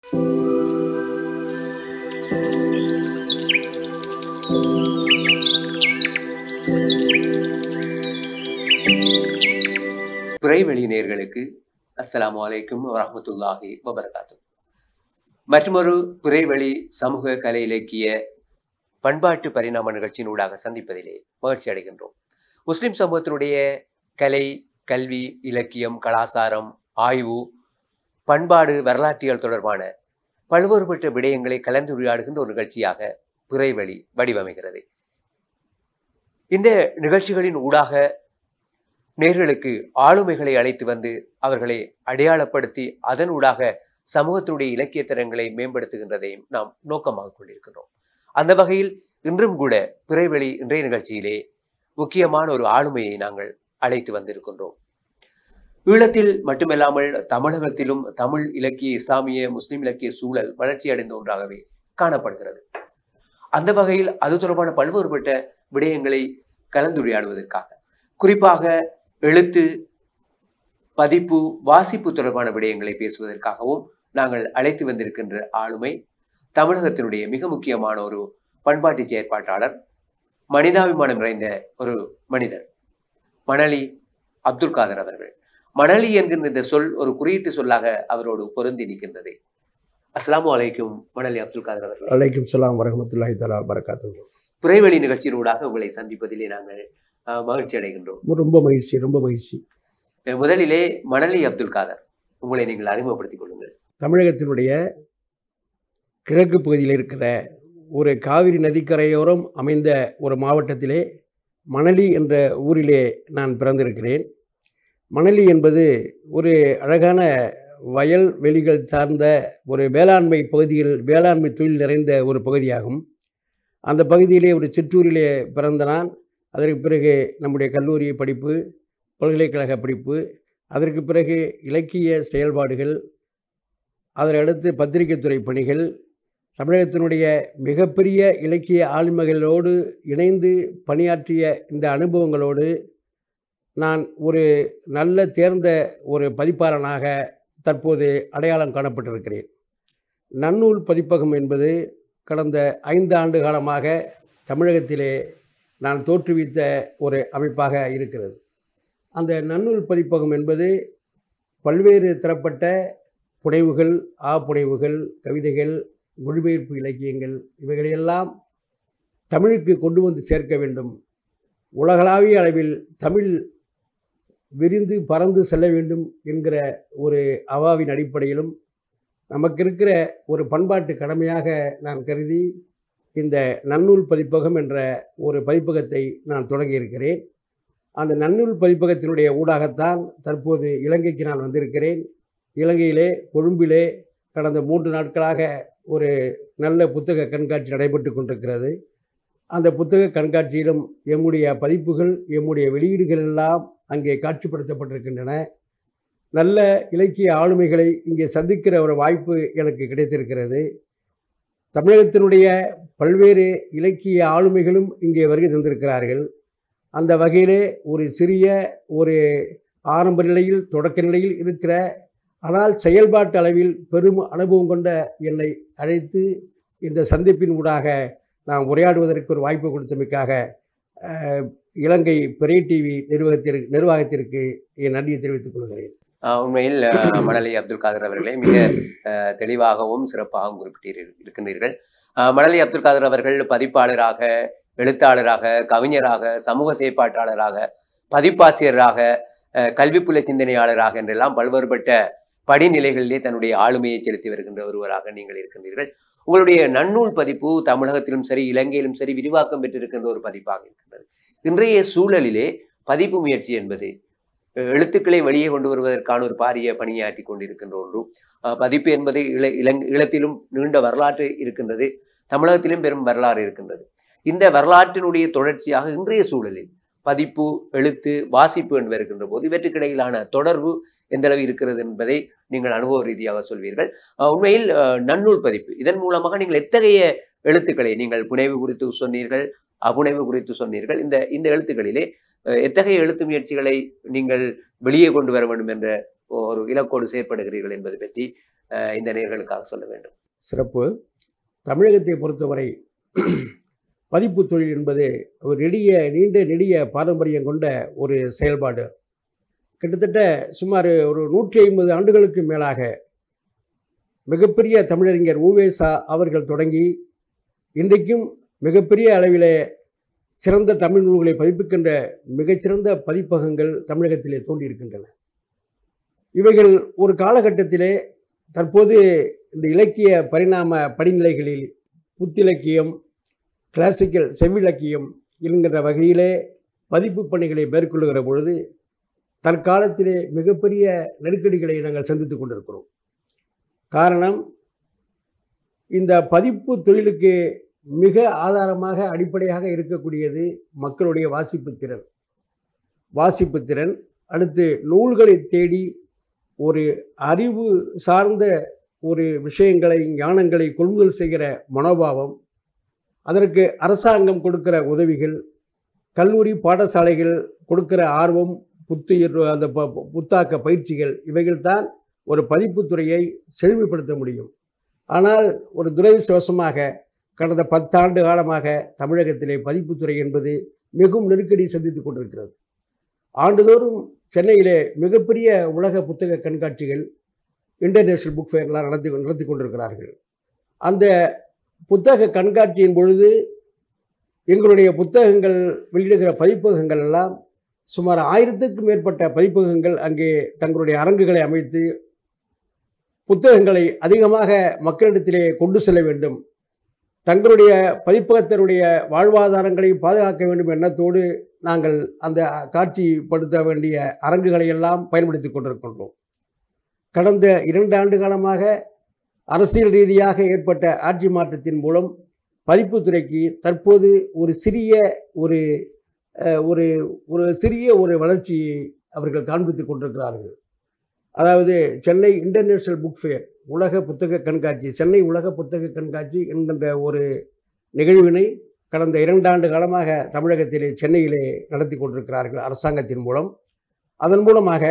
பிறைவெளி நேயர்களுக்கு அஸ்ஸலாமு அலைக்கும் வரஹ்மத்துல்லாஹி வபரகாத்துஹு. மற்றொரு பிறைவெளி சமூக கலை இலக்கிய பண்பாட்டு பரிணாம நிகழ்ச்சியின் ஊடாக சந்திப்பதிலே மகிழ்ச்சி அடைகின்றோம். முஸ்லிம் சமூகத்தினுடைய கலை, கல்வி, இலக்கியம், கலாசாரம், ஆய்வு, பண்பாடு, வரலாற்றியல் தொடர்பான பல்வேறுபட்ட விடயங்களை கலந்துரையாடுகின்ற ஒரு நிகழ்ச்சியாக பிறைவெளி வடிவமைகிறது. இந்த நிகழ்ச்சிகளின் ஊடாக நேர்களுக்கு ஆளுமைகளை அழைத்து வந்து அவர்களை அடையாளப்படுத்தி அதன் ஊடாக சமூகத்தினுடைய இலக்கிய தரங்களை மேம்படுத்துகின்றதையும் நாம் நோக்கமாக கொண்டிருக்கின்றோம். அந்த வகையில் இன்றும் கூட பிறைவெளி இன்றைய நிகழ்ச்சியிலே முக்கியமான ஒரு ஆளுமையை நாங்கள் அழைத்து வந்திருக்கின்றோம். ஈழத்தில் மட்டுமல்லாமல் தமிழகத்திலும் தமிழ் இலக்கிய, இஸ்லாமிய, முஸ்லிம் இலக்கிய சூழல் வளர்ச்சி அடைந்த ஒன்றாகவே காணப்படுகிறது. அந்த வகையில் அது தொடர்பான பல்வேறுபட்ட விடயங்களை கலந்துரையாடுவதற்காக, குறிப்பாக எழுத்து, பதிப்பு, வாசிப்பு தொடர்பான விடயங்களை பேசுவதற்காகவும் நாங்கள் அழைத்து வந்திருக்கின்ற ஆளுமை தமிழகத்தினுடைய மிக முக்கியமான ஒரு பண்பாட்டு செயற்பாட்டாளர், மனிதாபிமானம் நிறைந்த ஒரு மனிதர், மணலி அப்துல் காதர் அவர்கள். மணலி என்கின்ற இந்த சொல் ஒரு குறியீட்டு சொல்லாக அவரோடு பொருந்தி நிற்கின்றது. அஸ்ஸலாமு அலைக்கும் மணலி அப்துல் காதர் அவர்கள். அலைக்கும் ஸலாம் வரஹ்மத்துல்லாஹி தஆலா வபரகாத்துஹு. பிறைவெளி நிகழ்ச்சியினூடாக உங்களை சந்திப்பதிலே நாங்கள் மகிழ்ச்சி அடைகின்றோம். ரொம்ப மகிழ்ச்சி. முதலிலே மணலி அப்துல் காதர், உங்களை நீங்கள் அறிமுகப்படுத்திக் கொள்ளுங்கள். தமிழகத்தினுடைய கிழக்கு பகுதியில் இருக்கிற ஒரு காவிரி நதிக்கரையோரம் அமைந்த ஒரு மாவட்டத்திலே மணலி என்ற ஊரிலே நான் பிறந்திருக்கிறேன். மணலி என்பது ஒரு அழகான வயல் வெளிகள் சார்ந்த ஒரு வேளாண்மை பகுதியில் வேளாண்மை தொழில் நிறைந்த ஒரு பகுதியாகும். அந்த பகுதியிலே ஒரு சிற்றூரிலே பிறந்த நான், அதற்கு பிறகு நம்முடைய கல்லூரி படிப்பு, பல்கலைக்கழக படிப்பு, அதற்கு பிறகு இலக்கிய செயல்பாடுகள், அதற்கடுத்து பத்திரிகைத்துறை பணிகள், தமிழகத்தினுடைய மிகப்பெரிய இலக்கிய ஆளுமைகளோடு இணைந்து பணியாற்றிய இந்த அனுபவங்களோடு நான் ஒரு நல்ல தேர்ந்த ஒரு பதிப்பாளனாக தற்போது அடையாளம் காணப்பட்டிருக்கிறேன். நன்னூல் பதிப்பகம் என்பது கடந்த 5 ஆண்டு காலமாக தமிழகத்திலே நான் தோற்றுவித்த ஒரு அமைப்பாக இருக்கிறது. அந்த நன்னூல் பதிப்பகம் என்பது பல்வேறு தரப்பட்ட புனைவுகள், புனைவுகள், கவிதைகள், மொழிபெயர்ப்பு இலக்கியங்கள், இவைகளையெல்லாம் தமிழுக்கு கொண்டு வந்து சேர்க்க வேண்டும். உலகளாவிய அளவில் தமிழ் விரிந்து பறந்து செல்ல வேண்டும் என்கிற ஒரு அவாவின் அடிப்படையிலும் நமக்கு இருக்கிற ஒரு பண்பாட்டு கடமையாக நான் கருதி இந்த நன்னூல் பதிப்பகம் என்ற ஒரு பதிப்பகத்தை நான் தொடங்கியிருக்கிறேன். அந்த நன்னூல் பதிப்பகத்தினுடைய ஊடாகத்தான் தற்போது இலங்கைக்கு நான் வந்திருக்கிறேன். இலங்கையிலே கொழும்பிலே கடந்த 3 நாட்களாக ஒரு நல்ல புத்தக கண்காட்சி நடைபெற்று கொண்டிருக்கிறது. அந்த புத்தக கண்காட்சியிலும் எம்முடைய பதிப்புகள், எம்முடைய வெளியீடுகள் எல்லாம் அங்கே காட்சிப்படுத்தப்பட்டிருக்கின்றன. நல்ல இலக்கிய ஆளுமைகளை இங்கே சந்திக்கிற ஒரு வாய்ப்பு எனக்கு கிடைத்திருக்கிறது. தமிழகத்தினுடைய பல்வேறு இலக்கிய ஆளுமைகளும் இங்கே வருகை தந்திருக்கிறார்கள். அந்த வகையிலே ஒரு சிறிய ஒரு ஆரம்ப நிலையில், தொடக்க நிலையில் இருக்கிற, ஆனால் செயல்பாட்டு அளவில் பெரும் அனுபவம் கொண்ட என்னை அழைத்து இந்த சந்திப்பின் ஊடாக நான் உரையாடுவதற்கு ஒரு வாய்ப்பு கொடுத்தமைக்காக இலங்கை பிறை டிவி நிர்வாகத்திற்கு என் நன்றியை தெரிவித்துக் கொள்கிறேன். உண்மையில் மணலி அப்துல் காதர் அவர்களை மிக தெளிவாகவும் சிறப்பாகவும் குறிப்பிட்டிருக்கின்றீர்கள். மணலி அப்துல் காதர் அவர்கள் பதிப்பாளராக, எழுத்தாளராக, கவிஞராக, சமூக செயற்பாட்டாளராக, பதிப்பாசிரியராக, கல்விப்புல சிந்தனையாளராக என்றெல்லாம் பல்வேறுபட்ட படிநிலைகளிலே தன்னுடைய ஆளுமையை செலுத்தி வருகின்ற ஒருவராக நீங்கள் இருக்கின்றீர்கள். உங்களுடைய நன்னூல் பதிப்பு தமிழகத்திலும் சரி, இலங்கையிலும் சரி விரிவாக்கம் பெற்றிருக்கின்ற ஒரு பதிப்பாக இருக்கின்றது. இன்றைய சூழலிலே பதிப்பு முயற்சி என்பது எழுத்துக்களை வெளியே கொண்டு வருவதற்கான ஒரு பாரிய பணியாற்றி கொண்டிருக்கின்ற ஒன்று. பதிப்பு என்பது ஈழத்திலும் நீண்ட வரலாற்று இருக்கின்றது, தமிழகத்திலும் பெரும் வரலாறு இருக்கின்றது. இந்த வரலாற்றினுடைய தொடர்ச்சியாக இன்றைய சூழலில் பதிப்பு, எழுத்து, வாசிப்பு என்று இருக்கின்ற போது இவற்றுக்கிடையிலான தொடர்பு எந்த அளவு இருக்கிறது என்பதை நீங்கள் அனுபவ ரீதியாக சொல்வீர்கள். உண்மையில் நன்னூல் பதிப்பு, இதன் மூலமாக நீங்கள் எத்தகைய எழுத்துக்களை, நீங்கள் புனைவு குறித்து சொன்னீர்கள், அப்புனைவு குறித்து சொன்னீர்கள், இந்த எழுத்துக்களிலே எத்தகைய எழுத்து முயற்சிகளை நீங்கள் வெளியே கொண்டு வர வேண்டும் என்ற ஒரு இலக்கோடு செயற்படுகிறீர்கள் என்பது பற்றி இந்த நேயர்களுக்காக சொல்ல வேண்டும்? சிறப்பு. தமிழகத்தை பொறுத்தவரை பதிப்பு தொழில் என்பது ஒரு நீண்ட நெடிய பாரம்பரியம் கொண்ட ஒரு செயல்பாடு. கிட்டத்தட்ட சுமார் ஒரு 150 ஆண்டுகளுக்கு மேலாக மிகப்பெரிய தமிழறிஞர் உ.வே.சா அவர்கள் தொடங்கி இன்றைக்கும் மிகப்பெரிய அளவிலே சிறந்த தமிழ் நூல்களை பதிப்பிக்கின்ற மிகச்சிறந்த பதிப்பகங்கள் தமிழகத்திலே தோன்றியிருக்கின்றன. இவைகள் ஒரு காலகட்டத்திலே தற்போது இந்த இலக்கிய பரிணாம படிநிலைகளில் புத்திலக்கியம், கிளாசிக்கல் செவ்விலக்கியம் என்கிற வகையிலே பதிப்பு பணிகளை மேற்கொள்ளுகிற பொழுது தற்காலத்திலே மிகப்பெரிய நெருக்கடிகளை நாங்கள் சந்தித்து கொண்டிருக்கிறோம். காரணம், இந்த பதிப்பு தொழிலுக்கு மிக ஆதாரமாக அடிப்படையாக இருக்கக்கூடியது மக்களுடைய வாசிப்பு திறன். அடுத்து நூல்களை தேடி ஒரு அறிவு சார்ந்த ஒரு விஷயங்களை, ஞானங்களை கொள்முதல் செய்கிற மனோபாவம், அதற்கு அரசாங்கம் கொடுக்கிற உதவிகள், கல்லூரி பாடசாலைகள் கொடுக்கிற ஆர்வம், அந்த புத்தாக்க பயிற்சிகள், இவைகள்தான் ஒரு பதிப்புத்துறையை செழுமைப்படுத்த முடியும். ஆனால் ஒரு துரதிர்ஷ்டவசமாக கடந்த 10 ஆண்டு காலமாக தமிழகத்திலே பதிப்புத்துறை என்பது மிகவும் நெருக்கடி சந்தித்துக் கொண்டிருக்கிறது. ஆண்டுதோறும் சென்னையிலே மிகப்பெரிய உலக புத்தக கண்காட்சிகள், இன்டர்நேஷ்னல் புக் ஃபேர்லாம் நடத்தி கொண்டிருக்கிறார்கள். அந்த புத்தக கண்காட்சியின் பொழுது எங்களுடைய புத்தகங்கள் வெளியிடுகிற பதிப்பகங்கள் எல்லாம் சுமார் 1000க்கும் மேற்பட்ட பதிப்பகங்கள் அங்கே தங்களுடைய அரங்குகளை அமைத்து புத்தகங்களை அதிகமாக மக்களிடத்திலே கொண்டு செல்ல வேண்டும், தங்களுடைய பதிப்பகத்தினுடைய வாழ்வாதாரங்களை பாதுகாக்க வேண்டும் எண்ணத்தோடு நாங்கள் அந்த காட்சிப்படுத்த வேண்டிய அரங்குகளை எல்லாம் பயன்படுத்தி கொண்டிருக்கின்றோம். கடந்த 2 ஆண்டு காலமாக அரசியல் ரீதியாக ஏற்பட்ட ஆட்சி மாற்றத்தின் மூலம் பதிப்புத்துறைக்கு தற்போது ஒரு சிறிய வளர்ச்சியை அவர்கள் காண்பித்துக் கொண்டிருக்கிறார்கள். அதாவது சென்னை இன்டர்நேஷ்னல் புக் ஃபேர், உலக புத்தக கண்காட்சி, சென்னை உலக புத்தக கண்காட்சி என்கின்ற ஒரு நிகழ்வினை கடந்த 2 ஆண்டு காலமாக தமிழகத்திலே சென்னையிலே நடத்தி கொண்டிருக்கிறார்கள் அரசாங்கத்தின் மூலம். அதன் மூலமாக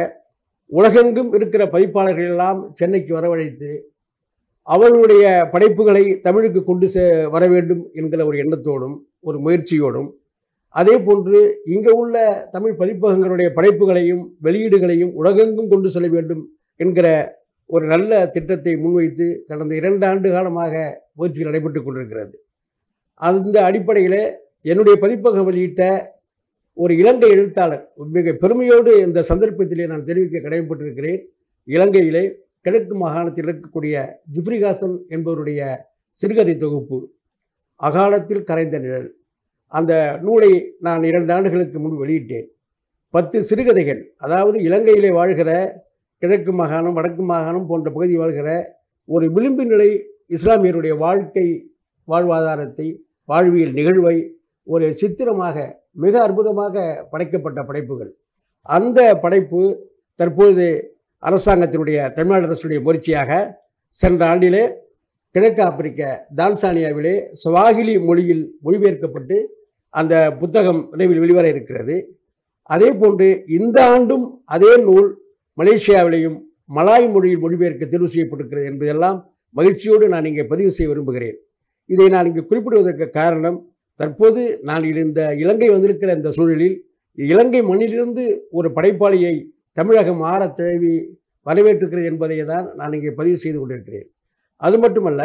உலகெங்கும் இருக்கிற பதிப்பாளர்கள் எல்லாம் சென்னைக்கு வரவழைத்து அவர்களுடைய படைப்புகளை தமிழுக்கு கொண்டு வர வேண்டும் என்கிற ஒரு எண்ணத்தோடும் ஒரு முயற்சியோடும், அதே போன்று இங்கே உள்ள தமிழ் பதிப்பகங்களுடைய படைப்புகளையும் வெளியீடுகளையும் உலகெங்கும் கொண்டு செல்ல வேண்டும் என்கிற ஒரு நல்ல திட்டத்தை முன்வைத்து கடந்த 2 ஆண்டு காலமாக முயற்சிகள் நடைபெற்று கொண்டிருக்கிறது. அந்த அடிப்படையில் என்னுடைய பதிப்பகம் வெளியிட்ட ஒரு இலங்கை எழுத்தாளர், மிக பெருமையோடு இந்த சந்தர்ப்பத்திலே நான் தெரிவிக்க கடமைப்பட்டிருக்கிறேன். இலங்கையிலே கிழக்கு மாகாணத்தில் இருக்கக்கூடிய ஜிப்ரிகாசன் என்பவருடைய சிறுகதை தொகுப்பு அகாலத்தில் கரைந்த நிழல், அந்த நூலை நான் 2 ஆண்டுகளுக்கு முன்பு வெளியிட்டேன். 10 சிறுகதைகள், அதாவது இலங்கையிலே வாழ்கிற கிழக்கு மாகாணம், வடக்கு மாகாணம் போன்ற பகுதி வாழ்கிற ஒரு விளிம்பு நிலை இஸ்லாமியருடைய வாழ்வாதாரத்தை, வாழ்வியல் நிகழ்வை ஒரு சித்திரமாக மிக அற்புதமாக படைக்கப்பட்ட படைப்புகள். அந்த படைப்பு தற்போது அரசாங்கத்தினுடைய, தமிழ்நாடு அரசுடைய முயற்சியாக சென்ற ஆண்டிலே கிழக்கு ஆப்பிரிக்க தான்சானியாவிலே ஸ்வாஹிலி மொழியில் மொழிபெயர்க்கப்பட்டு அந்த புத்தகம் விரைவில் வெளிவர இருக்கிறது. அதே போன்று இந்த ஆண்டும் அதே நூல் மலேசியாவிலேயும் மலாய் மொழியில் மொழிபெயர்க்க தேர்வு செய்யப்பட்டிருக்கிறது என்பதெல்லாம் மகிழ்ச்சியோடு நான் இங்கே பதிவு செய்ய விரும்புகிறேன். இதை நான் இங்கு குறிப்பிடுவதற்கு காரணம், தற்போது நான் இந்த இலங்கை வந்திருக்கிற இந்த சூழலில் இலங்கை மண்ணிலிருந்து ஒரு படைப்பாளியை தமிழகம் ஆற தழுவி வரவேற்றிருக்கிறது என்பதை தான் நான் இங்கே பதிவு செய்து கொண்டிருக்கிறேன். அது மட்டுமல்ல,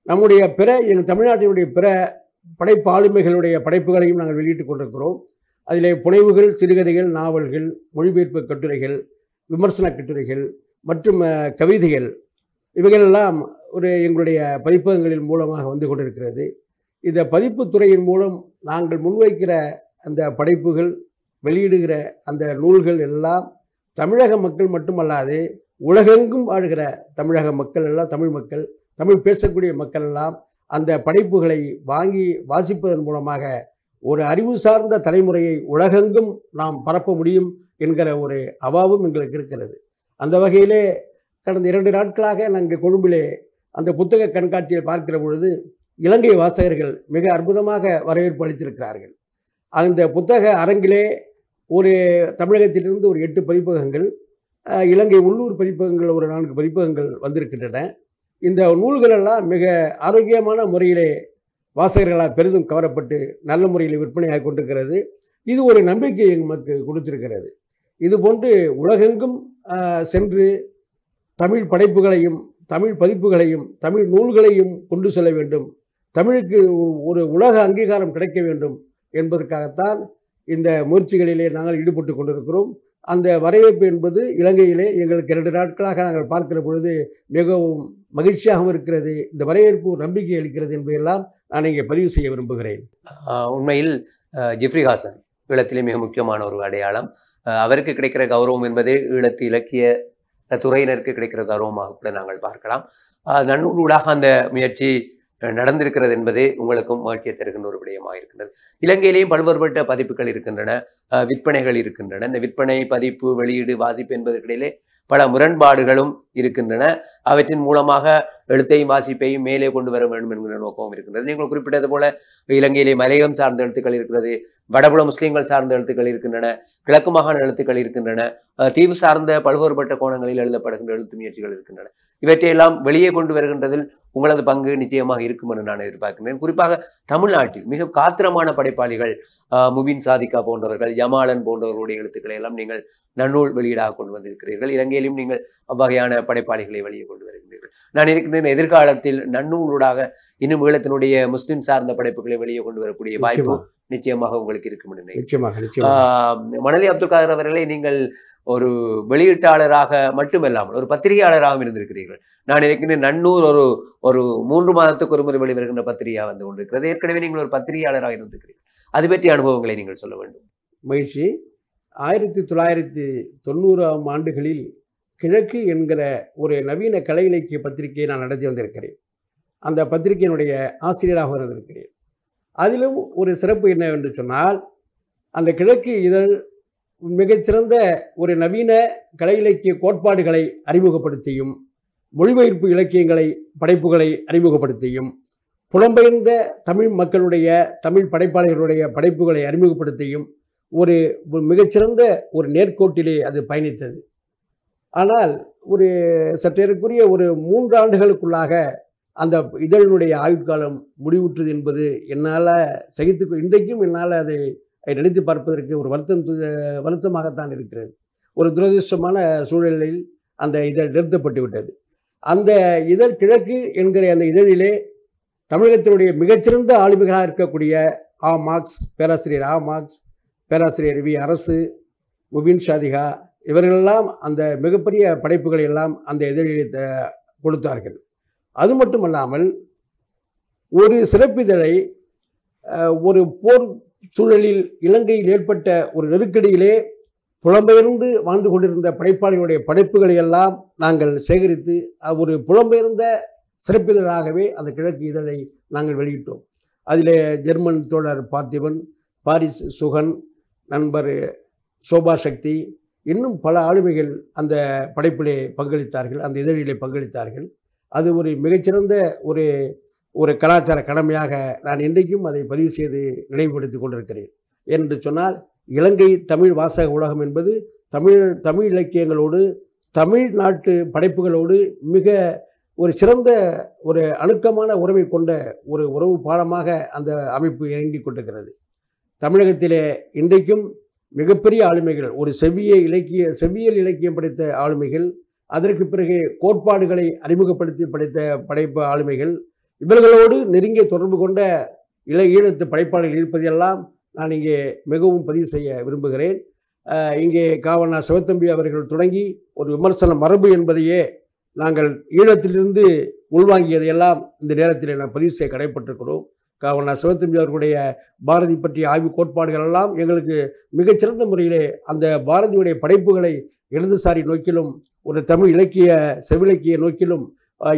நம்முடைய எங்கள் தமிழ்நாட்டினுடைய பிற படைப்பாளுமைகளுடைய படைப்புகளையும் நாங்கள் வெளியிட்டுக் கொண்டிருக்கிறோம். அதிலே புனைவுகள், சிறுகதைகள், நாவல்கள், மொழிபெயர்ப்பு கட்டுரைகள், விமர்சன கட்டுரைகள் மற்றும் கவிதைகள், இவைகளெல்லாம் எங்களுடைய பதிப்பகங்களின் மூலமாக வந்து கொண்டிருக்கிறது. இந்த பதிப்புத்துறையின் மூலம் நாங்கள் முன்வைக்கிற அந்த படைப்புகள், வெளியிடுகிற அந்த நூல்கள் எல்லாம் தமிழக மக்கள் மட்டுமல்லாது உலகெங்கும் வாழ்கிற தமிழக மக்கள் எல்லாம், தமிழ் மக்கள், தமிழ் பேசக்கூடிய மக்கள் எல்லாம் அந்த படைப்புகளை வாங்கி வாசிப்பதன் மூலமாக ஒரு அறிவு சார்ந்த தலைமுறையை உலகெங்கும் நாம் பரப்ப முடியும் என்கிற ஒரு அவாவும் எங்களுக்கு இருக்கிறது. அந்த வகையிலே கடந்த 2 நாட்களாக நாங்கள் கொழும்பிலே அந்த புத்தக கண்காட்சியை பார்க்கிற பொழுது இலங்கை வாசகர்கள் மிக அற்புதமாக வரவேற்பு அளித்திருக்கிறார்கள். அந்த புத்தக அரங்கிலே தமிழகத்திலிருந்து ஒரு 8 பதிப்பகங்கள், இலங்கை உள்ளூர் பதிப்பகங்கள் ஒரு 4 பதிப்பகங்கள் வந்திருக்கின்றன. இந்த நூல்களெல்லாம் மிக ஆரோக்கியமான முறையிலே வாசகர்களால் பெரிதும் கவரப்பட்டு நல்ல முறையில் விற்பனையாக கொண்டிருக்கிறது. இது ஒரு நம்பிக்கை நமக்கு கொடுத்திருக்கிறது. இதுபோன்று உலகெங்கும் சென்று தமிழ் படைப்புகளையும் தமிழ் பதிப்புகளையும் தமிழ் நூல்களையும் கொண்டு செல்ல வேண்டும், தமிழுக்கு ஒரு உலக அங்கீகாரம் கிடைக்க வேண்டும் என்பதற்காகத்தான் இந்த முயற்சிகளிலே நாங்கள் ஈடுபட்டு கொண்டிருக்கிறோம். அந்த வரவேற்பு என்பது இலங்கையிலே எங்களுக்கு 2 நாட்களாக நாங்கள் பார்க்கிற பொழுது மிகவும் மகிழ்ச்சியாகவும் இருக்கிறது. இந்த வரவேற்பு நம்பிக்கை அளிக்கிறது என்பதையெல்லாம் நான் இங்கே பதிவு செய்ய விரும்புகிறேன். உண்மையில் ஜிப்ரி ஹாசன் ஈழத்திலே மிக முக்கியமான ஒரு அடையாளம். அவருக்கு கிடைக்கிற கௌரவம் என்பது ஈழத்து இலக்கிய துறையினருக்கு கிடைக்கிற கௌரவமாக கூட நாங்கள் பார்க்கலாம். நன்னூலாக அந்த முயற்சி நடந்திருக்கிறது என்பதே உங்களுக்கும் மகிழ்ச்சியை தருகின்ற ஒரு விடயமாக இருக்கின்றது. இலங்கையிலேயும் பல்வேறுபட்ட பதிப்புகள் இருக்கின்றன, விற்பனைகள் இருக்கின்றன. இந்த விற்பனை, பதிப்பு, வெளியீடு, வாசிப்பு என்பதற்கிடையிலே பல முரண்பாடுகளும் இருக்கின்றன. அவற்றின் மூலமாக எழுத்தையும் வாசிப்பையும் மேலே கொண்டு வர வேண்டும் என்கிற நோக்கமும் இருக்கின்றது. நீங்கள் குறிப்பிட்டது போல இலங்கையிலே மலையகம் சார்ந்த எழுத்துக்கள் இருக்கிறது, வடபுல முஸ்லீம்கள் சார்ந்த எழுத்துக்கள் இருக்கின்றன, கிழக்கு மாகாண எழுத்துக்கள் இருக்கின்றன, தீவு சார்ந்த பல்வேறுபட்ட கோணங்களில் எழுதப்படுகின்ற எழுத்து முயற்சிகள் இருக்கின்றன. இவற்றையெல்லாம் வெளியே கொண்டு வருகின்றதில் உங்களது பங்கு நிச்சயமாக இருக்கும் என்று நான் எதிர்பார்க்கிறேன். குறிப்பாக தமிழ்நாட்டில் மிக காத்திரமான படைப்பாளிகள் முபின் சாதிகா போன்றவர்கள், ஜமாலன் போன்றவர்களுடைய எழுத்துக்களை எல்லாம் நீங்கள் நன்னூல் வெளியீடாக கொண்டு வந்திருக்கிறீர்கள். இலங்கையிலும் நீங்கள் அவ்வகையான படைப்பாளிகளை வெளியே கொண்டு வருகின்றீர்கள். நான் இருக்கின்ற எதிர்காலத்தில் நன்னூலூடாக இன்னும் ஈழத்தினுடைய முஸ்லிம் சார்ந்த படைப்புகளை வெளியே கொண்டு வரக்கூடிய வாய்ப்பு நிச்சயமாக உங்களுக்கு இருக்கும் என்று மணலி அப்துல் காதர் அவர்களை நீங்கள் ஒரு வெளியீட்டாளராக மட்டுமல்லாமல் ஒரு பத்திரிகையாளராகவும் இருந்திருக்கிறீர்கள். நான் நினைக்கிறேன் நன்னூர் ஒரு 3 மாதத்துக்கு ஒரு முறை வெளிவருகின்ற பத்திரிகையாக வந்து கொண்டிருக்கிறது. ஏற்கனவே நீங்கள் ஒரு பத்திரிகையாளராக இருந்திருக்கிறீர்கள். அது பற்றிய அனுபவங்களை நீங்கள் சொல்ல வேண்டும். மகிழ்ச்சி. 1990ஆம் ஆண்டுகளில் கிழக்கு என்கிற ஒரு நவீன கலை இலக்கிய பத்திரிகையை நான் நடத்தி வந்திருக்கிறேன். அந்த பத்திரிகையினுடைய ஆசிரியராக இருந்திருக்கிறேன். அதிலும் ஒரு சிறப்பு என்னவென்று சொன்னால், அந்த கிழக்கு இதழ் மிகச்சிறந்த ஒரு நவீன கலை இலக்கிய கோட்பாடுகளை அறிமுகப்படுத்தியும், மொழிபெயர்ப்பு இலக்கியங்களை படைப்புகளை அறிமுகப்படுத்தியும், புலம்பெயர்ந்த தமிழ் மக்களுடைய தமிழ் படைப்பாளர்களுடைய படைப்புகளை அறிமுகப்படுத்தியும் ஒரு மிகச்சிறந்த ஒரு நேர்கோட்டிலே அது பயணித்தது. ஆனால் ஒரு சற்றேறக்குரிய ஒரு 3 ஆண்டுகளுக்குள்ளாக அந்த இதழினுடைய ஆயுட்காலம் முடிவுற்றது என்பது என்னால் இன்றைக்கும் என்னால் அதை நினைத்து பார்ப்பதற்கு ஒரு வருத்தமாகத்தான் இருக்கிறது. ஒரு துரதிர்ஷ்டமான சூழலில் அந்த இதழ் நிறுத்தப்பட்டு விட்டது. அந்த இதழ் கிழக்கு என்கிற அந்த இதழிலே தமிழகத்தினுடைய மிகச்சிறந்த ஆளுமைகளாக இருக்கக்கூடிய பேராசிரியர் மார்க்ஸ், பேராசிரியர் வி அரசு, முபின் சாதிகா இவர்களெல்லாம் அந்த மிகப்பெரிய படைப்புகளை எல்லாம் அந்த இதழிலே கொடுத்தார்கள். அது மட்டுமல்லாமல் ஒரு சிறப்பிதழை ஒரு போர் சூழலில் இலங்கையில் ஏற்பட்ட ஒரு நெருக்கடியிலே புலம்பெயர்ந்து வாழ்ந்து கொண்டிருந்த படைப்பாளிகளுடைய படைப்புகளை எல்லாம் நாங்கள் சேகரித்து ஒரு புலம்பெயர்ந்த சிறப்பிதழாகவே அந்த கிழக்கு இதழை நாங்கள் வெளியிட்டோம். அதில் ஜெர்மன் தோழர் பார்த்திபன், பாரிஸ் சுகன், நண்பர் சோபா சக்தி, இன்னும் பல ஆளுமைகள் அந்த படைப்பிலே பங்களித்தார்கள், அந்த இதழிலே பங்களித்தார்கள். அது ஒரு மிகச்சிறந்த ஒரு கலாச்சார கடமையாக நான் இன்றைக்கும் அதை பதிவு செய்து நினைவுபடுத்தி கொண்டிருக்கிறேன். என்று சொன்னால், இலங்கை தமிழ் வாசக உலகம் என்பது தமிழ் இலக்கியங்களோடு தமிழ்நாட்டு படைப்புகளோடு மிக ஒரு சிறந்த ஒரு அணுக்கமான உறவை கொண்ட ஒரு உறவு பாலமாக அந்த அமைப்பு இயங்கிக் கொண்டிருக்கிறது. தமிழகத்திலே இன்றைக்கும் மிகப்பெரிய ஆளுமைகள், ஒரு செவ்வியல் இலக்கியம் படைத்த ஆளுமைகள், அதற்கு பிறகு கோட்பாடுகளை அறிமுகப்படுத்தி படைத்த ஆளுமைகள், இவர்களோடு நெருங்கிய தொடர்பு கொண்ட ஈழத்து படைப்பாளர்கள் இருப்பதையெல்லாம் நான் இங்கே மிகவும் பதிவு செய்ய விரும்புகிறேன். இங்கே காவண்ணா சிவத்தம்பி அவர்கள் தொடங்கி ஒரு விமர்சன மரபு என்பதையே நாங்கள் ஈழத்திலிருந்து உள்வாங்கியதையெல்லாம் இந்த நேரத்தில் நான் பதிவு செய்ய கடைப்பட்டிருக்கிறோம். காவண்ணா சிவத்தம்பி அவர்களுடைய பாரதி பற்றிய ஆய்வு கோட்பாடுகள் எல்லாம் எங்களுக்கு மிகச்சிறந்த முறையிலே அந்த பாரதியுடைய படைப்புகளை இடதுசாரி நோக்கிலும் ஒரு தமிழ் செவிலக்கிய நோக்கிலும்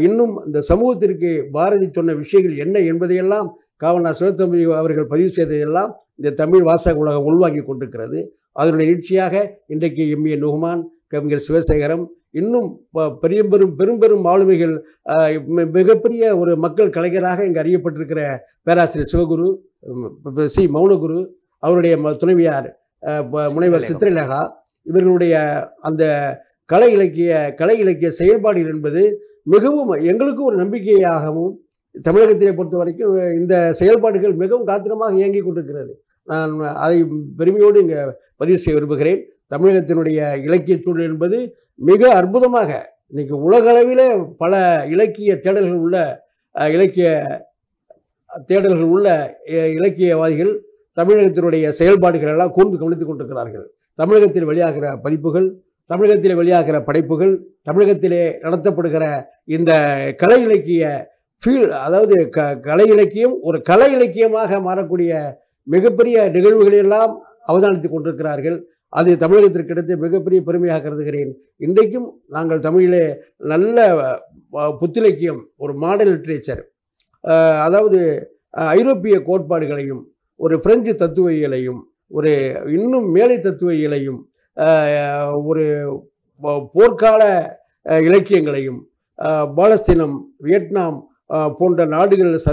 இன்னும் இந்த சமூகத்திற்கு பாரதி சொன்ன விஷயங்கள் என்ன என்பதையெல்லாம் காவண்ணா சிவத்தம்பி அவர்கள் பதிவு செய்ததெல்லாம் இந்த தமிழ் வாசக உலகம் உள்வாங்கி கொண்டிருக்கிறது. அதனுடைய நீட்சியாக இன்றைக்கு எம்ஏ நுகமான், கவிஞர் சிவசேகரம், இன்னும் பெரும் ஆளுமைகள், மிகப்பெரிய ஒரு மக்கள் கலைஞராக இங்கு அறியப்பட்டிருக்கிற பேராசிரியர் சிவகுரு, சி மௌனகுரு, அவருடைய துணைவியார் முனைவர் சித்திரலேகா, இவர்களுடைய அந்த கலை இலக்கிய செயல்பாடுகள் என்பது மிகவும் எங்களுக்கு ஒரு நம்பிக்கையாகவும், தமிழகத்திலே பொறுத்த வரைக்கும் இந்த செயல்பாடுகள் மிகவும் காத்திரமாக இயங்கிக் கொண்டிருக்கிறது. நான் அதை பெருமையோடு இங்கே பதிவு செய்ய விரும்புகிறேன். தமிழகத்தினுடைய இலக்கிய சூழல் என்பது மிக அற்புதமாக இன்றைக்கி உலகளவிலே பல இலக்கிய தேடல்கள் உள்ள இலக்கியவாதிகள் தமிழகத்தினுடைய செயல்பாடுகள் எல்லாம் கூர்ந்து கவனித்துக் கொண்டிருக்கிறார்கள். தமிழகத்தில் வெளியாகிற பதிப்புகள், தமிழகத்தில் வெளியாகிற படைப்புகள், தமிழகத்திலே நடத்தப்படுகிற இந்த கலை இலக்கிய அதாவது கலை இலக்கியம் ஒரு கலை இலக்கியமாக மாறக்கூடிய மிகப்பெரிய நிகழ்வுகளெல்லாம் அவதானித்துக் கொண்டிருக்கிறார்கள். அது தமிழகத்திற்கு கிடைத்த மிகப்பெரிய பெருமையாக கருதுகிறேன். இன்றைக்கும் நாங்கள் தமிழிலே நல்ல புத்திலக்கியம், ஒரு மாடல் லிட்ரேச்சர், அதாவது ஐரோப்பிய கோட்பாடுகளையும், ஒரு பிரெஞ்சு தத்துவியலையும், ஒரு இன்னும் மேலை தத்துவியலையும், ஒரு போர்க்கால இலக்கியங்களையும், பாலஸ்தீனம், வியட்நாம் போன்ற நாடுகளில்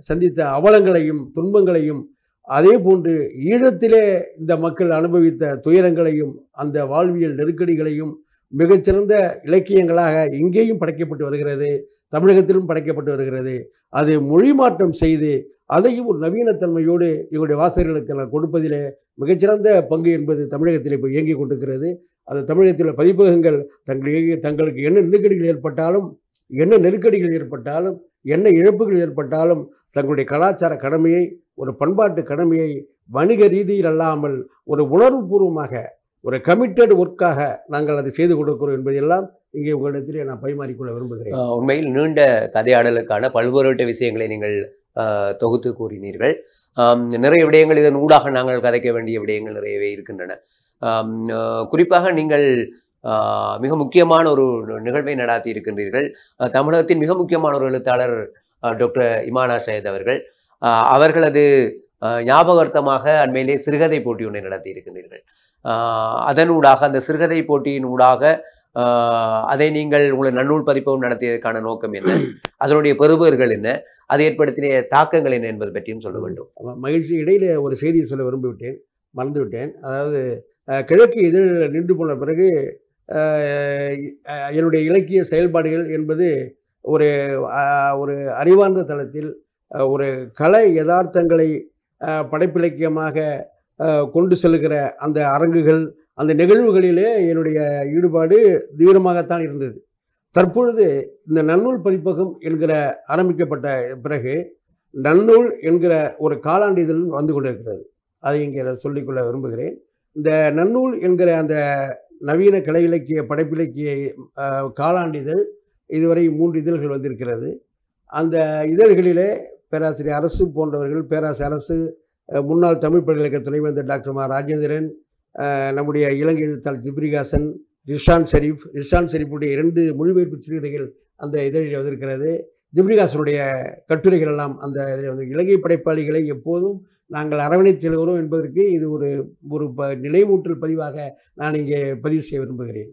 சந்தித்த அவலங்களையும் துன்பங்களையும், அதே போன்று ஈழத்திலே இந்த மக்கள் அனுபவித்த துயரங்களையும் அந்த வாழ்வியல் நெருக்கடிகளையும் மிகச்சிறந்த இலக்கியங்களாக இங்கேயும் படைக்கப்பட்டு வருகிறது, தமிழகத்திலும் படைக்கப்பட்டு வருகிறது. அது மொழி மாற்றம் செய்து அதையும் ஒரு நவீனத்தன்மையோடு எங்களுடைய வாசகர்களுக்கு கொடுப்பதிலே மிகச்சிறந்த பங்கு என்பது தமிழகத்தில் இப்போ இயங்கிக் கொண்டிருக்கிறது. அது தமிழகத்தில் பதிப்பகங்கள் தங்களுக்கு என்ன நெருக்கடிகள் ஏற்பட்டாலும் என்ன இழப்புகள் ஏற்பட்டாலும் தங்களுடைய கலாச்சார கடமையை, ஒரு பண்பாட்டு கடமையை வணிக ரீதியில் அல்லாமல் ஒரு உணர்வுபூர்வமாக, ஒரு கமிட்டட் ஒர்க்காக நாங்கள் அதை செய்து கொடுக்கிறோம் என்பதெல்லாம் இங்கே உங்களிடத்திலே நான் பரிமாறிக்கொள்ள விரும்புகிறேன். உண்மையில் நீண்ட கதையாடலுக்கான பல்வேறு விஷயங்களை நீங்கள் தொகுத்து கூறினீர்கள். நிறைய விடயங்கள் இதன் ஊடாக நாங்கள் கதைக்க வேண்டிய விடயங்கள் நிறையவே இருக்கின்றன. குறிப்பாக நீங்கள் மிக முக்கியமான ஒரு நிகழ்வை நடாத்தி இருக்கின்றீர்கள். தமிழகத்தின் மிக முக்கியமான ஒரு எழுத்தாளர் டாக்டர் இமானா சையத் அவர்களது ஞாபகார்த்தமாக அண்மையிலே சிறுகதை போட்டி ஒன்றை நடத்தி இருக்கின்றீர்கள். அதனூடாக, அந்த சிறுகதை போட்டியின் ஊடாக அதை நீங்கள் உங்கள் நன்னூல் பதிப்பகம் நடத்தியதற்கான நோக்கம் என்ன, அதனுடைய பெறுபவர்கள் என்ன, அது ஏற்படுத்திய தாக்கங்கள் என்ன என்பது பற்றியும் சொல்ல வேண்டும். மகிழ்ச்சி. இடையில ஒரு செய்தியை சொல்ல மறந்துவிட்டேன். அதாவது கிழக்கு இதழில் நின்று போன பிறகு என்னுடைய இலக்கிய செயல்பாடுகள் என்பது ஒரு அறிவார்ந்த தளத்தில் ஒரு கலை யதார்த்தங்களை படைப்பிலக்கியமாக கொண்டு செல்கிற அந்த அரங்குகள், அந்த நிகழ்வுகளிலே என்னுடைய ஈடுபாடு தீவிரமாகத்தான் இருந்தது. தற்பொழுது இந்த நன்னூல் பதிப்பகம் என்கிற ஆரம்பிக்கப்பட்ட பிறகு நன்னூல் என்கிற ஒரு காலாண்டு இதழ் வந்து கொண்டிருக்கிறது. அதை இங்கே சொல்லிக்கொள்ள விரும்புகிறேன். இந்த நன்னூல் என்கிற அந்த நவீன கலை இலக்கிய படைப்பிலக்கிய காலாண்டு இதழ் இதுவரை 3 இதழ்கள் வந்திருக்கிறது. அந்த இதழ்களிலே பேராசிரியர் அரசு போன்றவர்கள், பேராசிரியர் அரசு, முன்னாள் தமிழ் பல்கலைக்கழக துணைவேந்தர் டாக்டர் மா ராஜேந்திரன், நம்முடைய இலங்கை எழுத்தாளர் ஜிப்ரிகாசன், ரிஷான் ஷெரீஃபுடைய 2 மொழிபெயர்ப்பு சிறுகதைகள் அந்த இதழில் வந்திருக்கிறது. ஜிப்ரிகாசனுடைய கட்டுரைகள் எல்லாம் அந்த இதில் வந்து இலங்கை படைப்பாளிகளை எப்போதும் நாங்கள் அரவணைத்து செல்கிறோம் என்பதற்கு இது ஒரு நினைவூட்டல் பதிவாக நான் இங்கே பதிவு செய்ய விரும்புகிறேன்.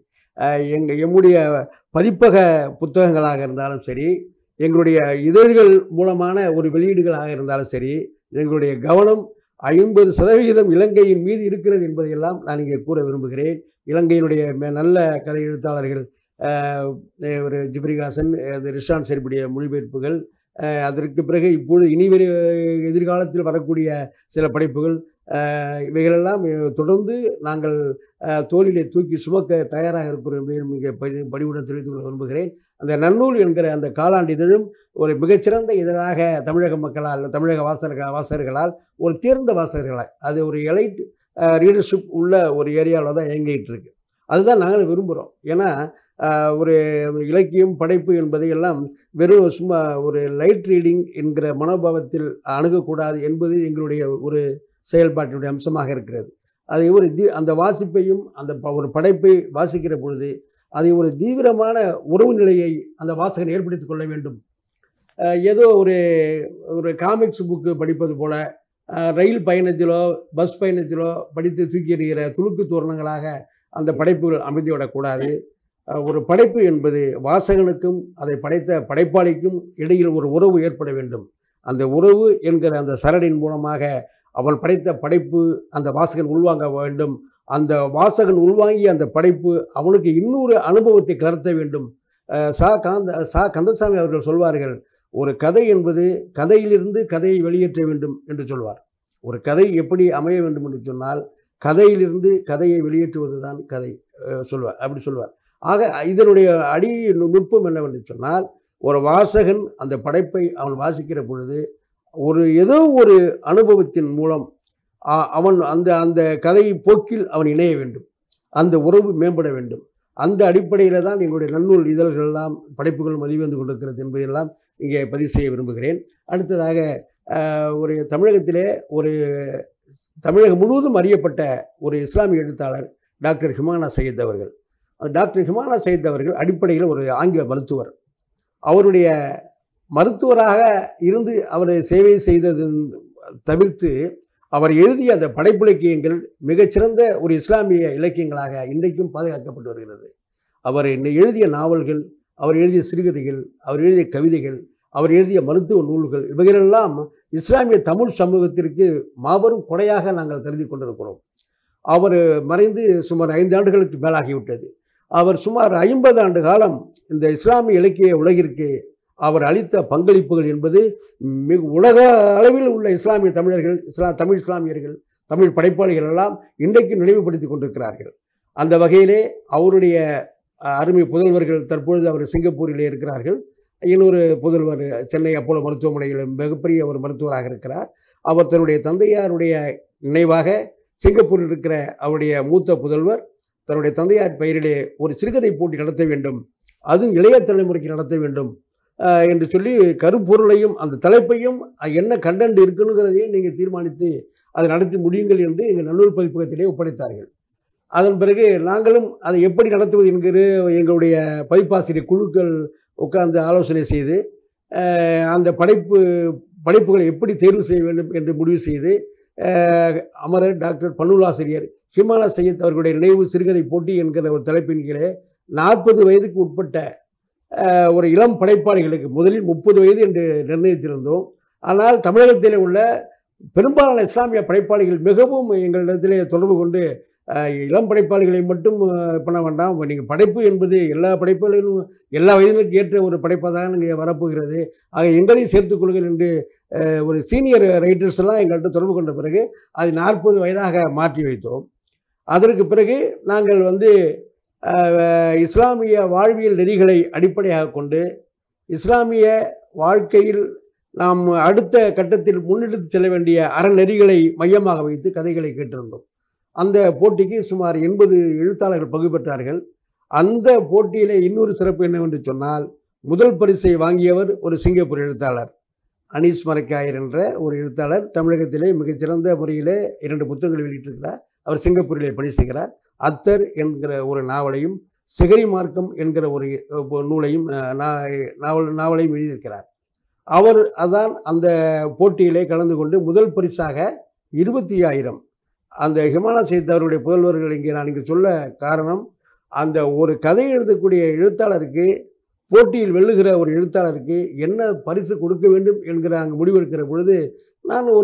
எம்முடைய பதிப்பக புத்தகங்களாக இருந்தாலும் சரி, எங்களுடைய இதழ்கள் மூலமான ஒரு வெளியீடுகளாக இருந்தாலும் சரி, எங்களுடைய கவனம் 50% இலங்கையின் மீது இருக்கிறது என்பதையெல்லாம் நான் இங்கே கூற விரும்புகிறேன். இலங்கையினுடைய நல்ல கதை எழுத்தாளர்கள் ஒரு ஜிப்ரிகாசன், ரிஷான் ஷெரீஃபுடைய மொழிபெயர்ப்புகள், அதற்கு பிறகு இப்பொழுது எதிர்காலத்தில் வரக்கூடிய சில படைப்புகள், இவைகளெல்லாம் தொடர்ந்து நாங்கள் தோளிலே தூக்கி சுமக்க தயாராக இருக்கிறோம் என்பதையும் இங்கே பணிவுடன் தெரிவித்துக் கொள்ள விரும்புகிறேன். அந்த நன்னூல் என்கிற அந்த காலாண்டு இதழும் ஒரு மிகச்சிறந்த இதழாக தமிழக மக்களால், தமிழக வாசகர்களால், ஒரு தேர்ந்த வாசகர்களால், அது ஒரு எலைட் ரீடர்ஷிப் உள்ள ஒரு ஏரியாவில் தான் இயங்கிட்டு இருக்கு. அதுதான் நாங்கள் விரும்புகிறோம். ஏன்னா ஒரு இலக்கியம் படைப்பு என்பதை எல்லாம் வெறும் சும்மா ஒரு லைட் ரீடிங் என்கிற மனோபாவத்தில் அணுகக்கூடாது என்பது எங்களுடைய ஒரு செயல்பாட்டினுடைய அம்சமாக இருக்கிறது. அதை அந்த வாசிப்பையும் அந்த ஒரு படைப்பை வாசிக்கிற பொழுது அதை ஒரு தீவிரமான உறவு நிலையை அந்த வாசகன் ஏற்படுத்தி கொள்ள வேண்டும். ஏதோ ஒரு காமிக்ஸ் புக்கு படிப்பது போல ரயில் பயணத்திலோ பஸ் பயணத்திலோ படித்து தூக்கி எறிகிற துணுக்கு தோரணங்களாக அந்த படைப்புகள் அமைந்துவிடக்கூடாது. ஒரு படைப்பு என்பது வாசகனுக்கும் அதை படைத்த படைப்பாளிக்கும் இடையில் ஒரு உறவு ஏற்பட வேண்டும். அந்த உறவு என்கிற அந்த சரடின் மூலமாக அவன் படைத்த படைப்பு அந்த வாசகன் உள்வாங்க வேண்டும். அந்த வாசகன் உள்வாங்கி அந்த படைப்பு அவனுக்கு இன்னொரு அனுபவத்தை கலர்த்த வேண்டும். சா கந்தசாமி அவர்கள் சொல்வார்கள், ஒரு கதை என்பது கதையிலிருந்து கதையை வெளியேற்ற வேண்டும் என்று சொல்வார். ஒரு கதை எப்படி அமைய வேண்டும் என்று சொன்னால் கதையிலிருந்து கதையை வெளியேற்றுவது தான் கதை சொல்வார், அப்படி சொல்வார். ஆக இதனுடைய அடி நுட்பம் என்னவென்று சொன்னால், ஒரு வாசகன் அந்த படைப்பை அவன் வாசிக்கிற பொழுது ஏதோ ஒரு அனுபவத்தின் மூலம் அவன் அந்த கதை போக்கில் அவன் இணைய வேண்டும், அந்த உறவு மேம்பட வேண்டும். அந்த அடிப்படையில் தான் எங்களுடைய நன்னூல் இதழ்கள் எல்லாம் படைப்புகள் மதிவந்து கொண்டிருக்கிறது என்பதையெல்லாம் இங்கே பதிவு செய்ய விரும்புகிறேன். அடுத்ததாக ஒரு தமிழகத்திலே தமிழகம் முழுவதும் அறியப்பட்ட ஒரு இஸ்லாமிய எழுத்தாளர் டாக்டர் ஹிமானா சையத் அவர்கள். டாக்டர் ஹிமானா சையத் அவர்கள் அடிப்படையில் ஒரு ஆங்கில மருத்துவர். அவருடைய மருத்துவராக இருந்து அவர் சேவை செய்தது தவிர்த்து அவர் எழுதிய அந்த படைப்பிலக்கியங்கள் மிகச்சிறந்த ஒரு இஸ்லாமிய இலக்கியங்களாக இன்றைக்கும் பாதுகாக்கப்பட்டு வருகிறது. அவர் எழுதிய நாவல்கள், அவர் எழுதிய சிறுகதைகள், அவர் எழுதிய கவிதைகள், அவர் எழுதிய மருத்துவ நூல்கள், இவைகளெல்லாம் இஸ்லாமிய தமிழ் சமூகத்திற்கு மாபெரும் கொடையாக நாங்கள் கருதி கொண்டிருக்கிறோம். அவர் மறைந்து சுமார் 5 ஆண்டுகளுக்கு மேலாகிவிட்டது. அவர் சுமார் 50 ஆண்டு காலம் இந்த இஸ்லாமிய இலக்கிய உலகிற்கு அவர் அளித்த பங்களிப்புகள் என்பது மிக உலக அளவில் உள்ள இஸ்லாமிய தமிழர்கள், தமிழ் இஸ்லாமியர்கள், தமிழ் படைப்பாளிகள் எல்லாம் இன்றைக்கு நினைவுபடுத்தி கொண்டிருக்கிறார்கள். அந்த வகையிலே அவருடைய அருமை புதல்வர்கள் தற்பொழுது அவர் சிங்கப்பூரிலே இருக்கிறார்கள். இன்னொரு புதல்வர் சென்னை அப்போலோ மருத்துவமனையில் மிகப்பெரிய ஒரு மருத்துவராக இருக்கிறார். அவர் தன்னுடைய தந்தையாருடைய நினைவாக சிங்கப்பூரில் இருக்கிற அவருடைய மூத்த புதல்வர் தன்னுடைய தந்தையார் பெயரிலே ஒரு சிறுகதை போட்டி நடத்த வேண்டும், அதுவும் இளைய தலைமுறைக்கு நடத்த வேண்டும் என்று சொல்லி கருப்பொருளையும் அந்த தலைப்பையும் என்ன கண்டென்ட் இருக்குங்கிறதையும் நீங்கள் தீர்மானித்து அதை நடத்தி முடியுங்கள் என்று எங்கள் நல்லூர் பதிப்பகத்திலே ஒப்படைத்தார்கள். அதன் பிறகு நாங்களும் அதை எப்படி நடத்துவது என்கிற எங்களுடைய பதிப்பாசிரியர் குழுக்கள் உட்கார்ந்து ஆலோசனை செய்து அந்த படைப்புகளை எப்படி தேர்வு செய்ய வேண்டும் என்று முடிவு செய்து அமரர் டாக்டர் பன்னூலாசிரியர் ஹிமானா சையத் அவர்களுடைய நினைவு சிறுகதை போட்டி என்கிற ஒரு தலைப்பின் கீழே 40 வயதுக்கு உட்பட்ட ஒரு இளம் படைப்பாளிகளுக்கு முதலில் 30 வயது என்று நிர்ணயித்திருந்தோம். ஆனால் தமிழகத்தில் உள்ள பெரும்பாலான இஸ்லாமிய படைப்பாளிகள் மிகவும் எங்களிடத்திலே தொடர்பு கொண்டு இளம் படைப்பாளிகளை மட்டும் பண்ண வேண்டாம், நீங்கள் படைப்பு என்பது எல்லா படைப்புகளிலும் எல்லா வயதினருக்கு ஏற்ற ஒரு படைப்பாக தான் நீங்கள் வரப்போகிறது, ஆக எங்களையும் சேர்த்துக்கொள்ளுங்கள் என்று ஒரு சீனியர் ரைட்டர்ஸ் எல்லாம் எங்கள்கிட்ட தொடர்பு கொண்ட பிறகு அது 40 வயதாக மாற்றி வைத்தோம். அதற்கு பிறகு நாங்கள் இஸ்லாமிய வாழ்வியல் நெறிகளை அடிப்படையாக கொண்டு இஸ்லாமிய வாழ்க்கையில் நாம் அடுத்த கட்டத்தில் முன்னெடுத்து செல்ல வேண்டிய அறநெறிகளை மையமாக வைத்து கதைகளை கேட்டிருந்தோம். அந்த போட்டிக்கு சுமார் 80 எழுத்தாளர்கள் பங்கு பெற்றார்கள். அந்த போட்டியிலே இன்னொரு சிறப்பு என்னவென்று சொன்னால், முதல் பரிசை வாங்கியவர் ஒரு சிங்கப்பூர் எழுத்தாளர் அனீஸ் மரக்காயர் என்ற ஒரு எழுத்தாளர். தமிழகத்திலே மிகச்சிறந்த முறையிலே 2 புத்தகங்களை வெளியிட்டிருக்கிறார். அவர் சிங்கப்பூரிலே பணி செய்கிறார். அத்தர் என்கிற ஒரு நாவலையும் சிகரி மார்க்கம் என்கிற ஒரு நூலையும் நாவலையும் எழுதியிருக்கிறார். அவர் அதான் அந்த போட்டியிலே கலந்து கொண்டு முதல் பரிசாக 25,000 அந்த ஹிமானா சையத் அவருடைய புதல்வர்கள் இங்கே நான் இங்கே சொல்ல காரணம், அந்த ஒரு கதை எழுதக்கூடிய எழுத்தாளருக்கு போட்டியில் வெல்லுகிற ஒரு எழுத்தாளருக்கு என்ன பரிசு கொடுக்க வேண்டும் என்கிற அங்கே முடிவெடுக்கிற பொழுது நான்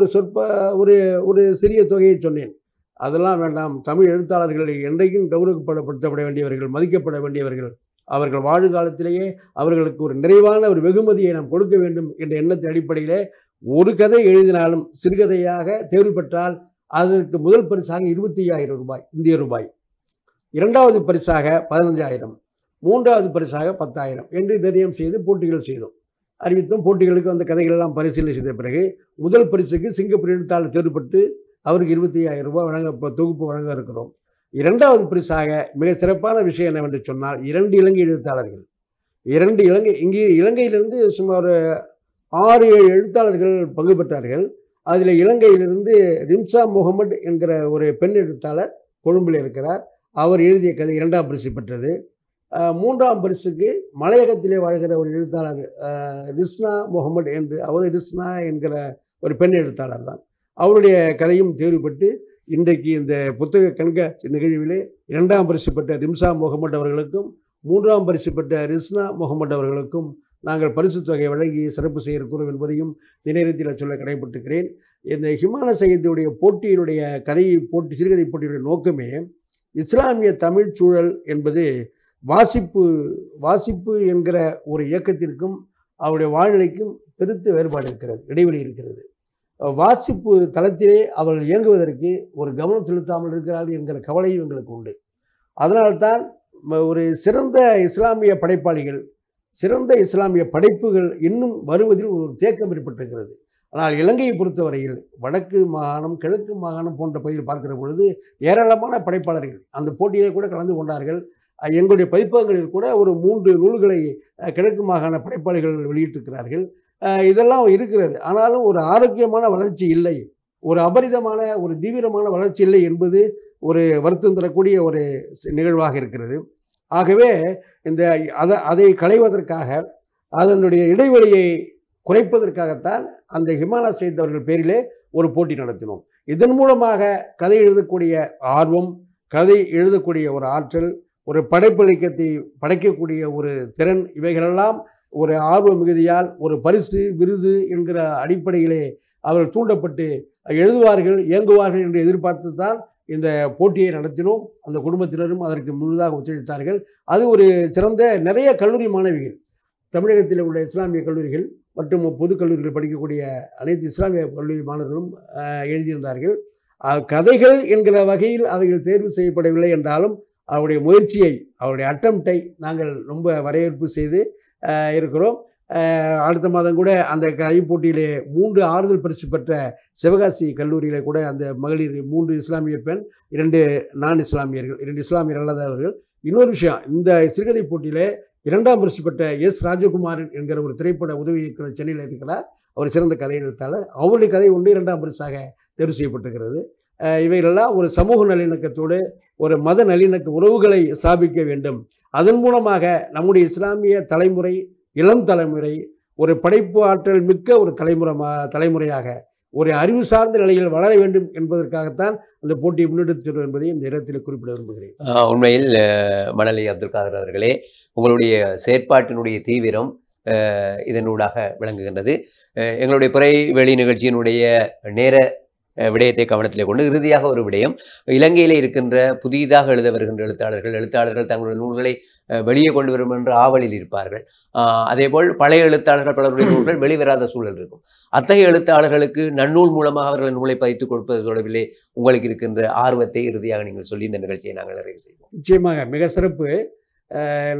ஒரு சிறிய தொகையை சொன்னேன். அதெல்லாம் வேண்டாம், தமிழ் எழுத்தாளர்கள் என்றைக்கும் கௌரவப்படுத்தப்பட வேண்டியவர்கள், மதிக்கப்பட வேண்டியவர்கள், அவர்கள் வாழும் காலத்திலேயே அவர்களுக்கு ஒரு நிறைவான ஒரு வெகுமதியை நாம் கொடுக்க வேண்டும் என்ற எண்ணத்தின் அடிப்படையிலே ஒரு கதை எழுதினாலும் சிறுகதையாக தேர்வு பெற்றால் அதற்கு முதல் பரிசாக 25,000 ரூபாய் இந்திய ரூபாய், இரண்டாவது பரிசாக 15,000, மூன்றாவது பரிசாக 10,000 என்று நிர்ணயம் செய்து போட்டிகள் செய்தோம், அறிவித்தோம். போட்டிகளுக்கு அந்த கதைகள் எல்லாம் பரிசீலனை செய்த பிறகு முதல் பரிசுக்கு சிங்கப்பூர் எழுத்தாளர் தேர்வுபட்டு அவருக்கு 25,000 ரூபாய் தொகுப்பு வழங்க இருக்கிறோம். இரண்டாவது பரிசாக மிக சிறப்பான விஷயம் என்னவென்று சொன்னால், 2 இலங்கை எழுத்தாளர்கள், இங்கே இலங்கையிலிருந்து சுமார் 6-7 எழுத்தாளர்கள் பங்கு பெற்றார்கள். அதில் இலங்கையிலிருந்து ரிம்சா முகமது என்கிற ஒரு பெண் எழுத்தாளர் கொழும்பில் இருக்கிறார். அவர் எழுதிய கதை 2ஆம் பரிசு பெற்றது. 3ஆம் பரிசுக்கு மலையகத்திலே வாழ்கிற ஒரு எழுத்தாளர் ரிஸ்னா முகமது என்று, அவர் ரிஸ்னா என்கிற ஒரு பெண் எழுத்தாளர் தான், அவருடைய கதையும் தேர்வு பெற்று இன்றைக்கு இந்த புத்தக கண்காட்சி நிகழ்விலே 2ஆம் பரிசு பெற்ற ரிம்சா முகமது அவர்களுக்கும் 3ஆம் பரிசு பெற்ற ரிஸ்னா முகமது அவர்களுக்கும் நாங்கள் பரிசு தொகை வழங்கி சிறப்பு செய்ய இருக்கிறோம் என்பதையும் இந்த நேரத்தில் சொல்ல கடமைப்பட்டிருக்கிறேன். இந்த ஹிமான சையதுடைய போட்டியினுடைய சிறுகதை போட்டியுடைய நோக்கமே இஸ்லாமிய தமிழ் சூழல் என்பது வாசிப்பு என்கிற ஒரு இயக்கத்திற்கும் அவருடைய வாழ்நிலைக்கும் பெருத்த வேறுபாடு இருக்கிறது, இடைவெளி இருக்கிறது. வாசிப்பு தளத்திலே அவர்கள் இயங்குவதற்கு ஒரு கவனம் செலுத்தாமல் இருக்கிறார்கள் என்கிற கவலையும் எங்களுக்கு உண்டு. அதனால்தான் ஒரு சிறந்த இஸ்லாமிய படைப்பாளிகள், சிறந்த இஸ்லாமிய படைப்புகள் இன்னும் வருவதில் ஒரு தேக்கம் ஏற்பட்டிருக்கிறது. ஆனால் இலங்கையை பொறுத்தவரையில் வடக்கு மாகாணம், கிழக்கு மாகாணம் போன்ற பகுதியில் பார்க்கிற பொழுது ஏராளமான படைப்பாளர்கள் அந்த போட்டியை கூட கலந்து கொண்டார்கள். எங்களுடைய பதிப்பகங்களில் கூட ஒரு 3 நூல்களை கிழக்கு மாகாண படைப்பாளிகள் வெளியிட்டிருக்கிறார்கள். இதெல்லாம் இருக்கிறது. ஆனாலும் ஒரு ஆரோக்கியமான வளர்ச்சி இல்லை, ஒரு அபரிதமான ஒரு தீவிரமான வளர்ச்சி இல்லை என்பது ஒரு வருத்தம் தரக்கூடிய ஒரு நிகழ்வாக இருக்கிறது. ஆகவே அதை களைவதற்காக, அதனுடைய இடைவெளியை குறைப்பதற்காகத்தான் அந்த ஹிமான சையத் அவர்கள் பேரிலே ஒரு போட்டி நடத்தினோம். இதன் மூலமாக கதை எழுதக்கூடிய ஆர்வம், கதை எழுதக்கூடிய ஒரு ஆற்றல், ஒரு படைப்பிலக்கியத்தை படைக்கக்கூடிய ஒரு திறன், இவைகளெல்லாம் ஒரு ஆர்வ மிகுதியால் ஒரு பரிசு விருது என்கிற அடிப்படையிலே அவர்கள் தூண்டப்பட்டு எழுதுவார்கள், இயங்குவார்கள் என்று எதிர்பார்த்து தான் இந்த போட்டியை நடத்தினோம். அந்த குடும்பத்தினரும் அதற்கு முழுதாக ஒத்துழைத்தார்கள். அது ஒரு சிறந்த நிறைய கல்லூரி மாணவிகள், தமிழகத்தில் உள்ள இஸ்லாமிய கல்லூரிகள் மற்றும் பொது கல்லூரிகள் படிக்கக்கூடிய அனைத்து இஸ்லாமிய கல்லூரி மாணவர்களும் எழுதியிருந்தார்கள். கதைகள் என்கிற வகையில் அவைகள் தேர்வு செய்யப்படவில்லை என்றாலும் அவருடைய முயற்சியை, அவருடைய அட்டம்ப்டை நாங்கள் ரொம்ப வரவேற்பு செய்து இருக்கிறோம். அடுத்த மாதம் கூட அந்த கலை போட்டியிலே 3 ஆறுதல் பரிசு பெற்ற சிவகாசி கல்லூரியில் கூட அந்த மகளிர் 3 இஸ்லாமிய பெண், 2 நான் இஸ்லாமியர்கள், 2 இஸ்லாமியர் அல்லாதவர்கள். இன்னொரு விஷயம், இந்த சிறுகதை போட்டியிலே 2ஆம் பரிசு பெற்ற எஸ். ராஜகுமாரன் என்கிற ஒரு திரைப்பட உதவி இயக்குனர் சென்னையில் இருக்கிறார். அவர் சிறந்த கதை எழுத்தாளர். அவருடைய கதை 2ஆம் பரிசாக தேர்வு செய்யப்பட்டிருக்கிறது. இவைகளெல்லாம் ஒரு சமூக நல்லிணக்கத்தோடு ஒரு மத நல்லிணக்க உறவுகளை ஸ்தாபிக்க வேண்டும். அதன் மூலமாக நம்முடைய இஸ்லாமிய தலைமுறை, இளம் தலைமுறை ஒரு படைப்பு ஆற்றல் மிக்க ஒரு தலைமுறையாக ஒரு அறிவு சார்ந்த நிலையில் வளர வேண்டும் என்பதற்காகத்தான் அந்த போட்டியை முன்னெடுத்து செல்வோம் என்பதை இந்த இடத்தில் குறிப்பிட விரும்புகிறேன். உண்மையில் மணலி அப்துல் காதர் அவர்களே, உங்களுடைய செயற்பாட்டினுடைய தீவிரம் இதனூடாக விளங்குகின்றது. எங்களுடைய புரைவெளி நிகழ்ச்சியினுடைய நேர விடயத்தை கவனத்தில் கொண்டு இறுதியாக ஒரு விடயம், இலங்கையிலே இருக்கின்ற புதிதாக எழுத வருகின்ற எழுத்தாளர்கள் தங்களுடைய நூல்களை வெளியே கொண்டு வரும் என்ற ஆவலில் இருப்பார்கள். அதேபோல் பழைய எழுத்தாளர்கள் பலருடைய நூல்கள் வெளிவராத சூழல் இருக்கும். அத்தகைய எழுத்தாளர்களுக்கு நன்னூல் மூலமாக அவர்கள் நூலை பதித்துக் கொடுப்பது தொடர்பிலே உங்களுக்கு இருக்கின்ற ஆர்வத்தை இறுதியாக நீங்கள் சொல்லி இந்த நிகழ்ச்சியை நாங்கள் நிறைவு செய்வோம். நிச்சயமாக மிக சிறப்பு.